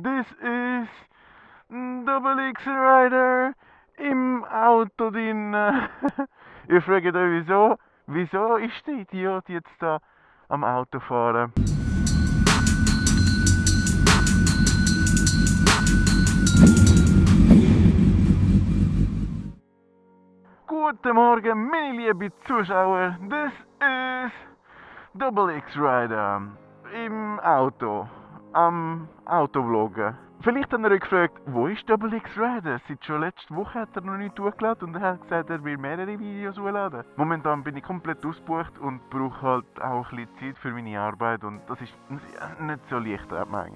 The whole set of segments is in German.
This is DoubleX Rider im Auto drin. Ihr fragt euch wieso ist der Idiot jetzt da am Auto fahren? Guten Morgen, meine lieben Zuschauer. Das ist DoubleX Rider im Auto, am Autovloggen. Vielleicht habt ihr euch gefragt, wo ist DoubleX Rider? Seit schon letzte Woche hat er noch nicht hochgeladen und er hat gesagt, er will mehrere Videos hochladen. Momentan bin ich komplett ausgebucht und brauche halt auch ein bisschen Zeit für meine Arbeit und das ist nicht so leicht manchmal.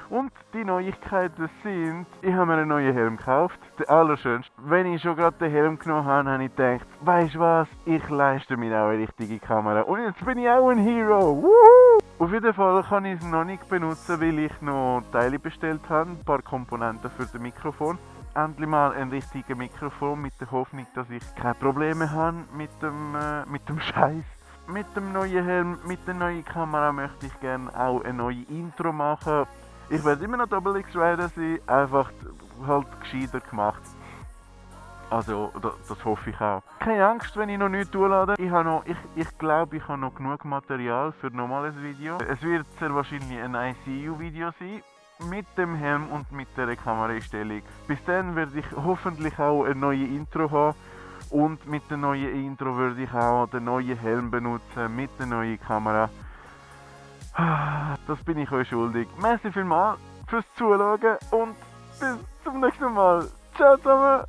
Und die Neuigkeiten sind, ich habe mir einen neuen Helm gekauft, der allerschönste. Wenn ich schon gerade den Helm genommen habe, habe ich gedacht, weisst du was, ich leiste mir auch eine richtige Kamera. Und jetzt bin ich auch ein Hero. Woohoo! Auf jeden Fall kann ich es noch nicht benutzen, weil ich noch Teile bestellt habe, ein paar Komponenten für das Mikrofon. Endlich mal ein richtiges Mikrofon mit der Hoffnung, dass ich keine Probleme habe mit dem Scheiß. Mit dem neuen Helm, mit der neuen Kamera möchte ich gerne auch ein neues Intro machen. Ich werde immer noch DoubleX Rider sein, einfach halt gescheiter gemacht. Also, das hoffe ich auch. Keine Angst, wenn ich noch nichts durchlade. Ich glaube, ich habe noch genug Material für nochmals ein Video. Es wird sehr wahrscheinlich ein ICU-Video sein. Mit dem Helm und mit der Kameraeinstellung. Bis dann werde ich hoffentlich auch ein neues Intro haben. Und mit dem neuen Intro würde ich auch den neuen Helm benutzen, mit der neuen Kamera. Das bin ich euch schuldig. Merci vielmals fürs Zuschauen und bis zum nächsten Mal. Ciao zusammen!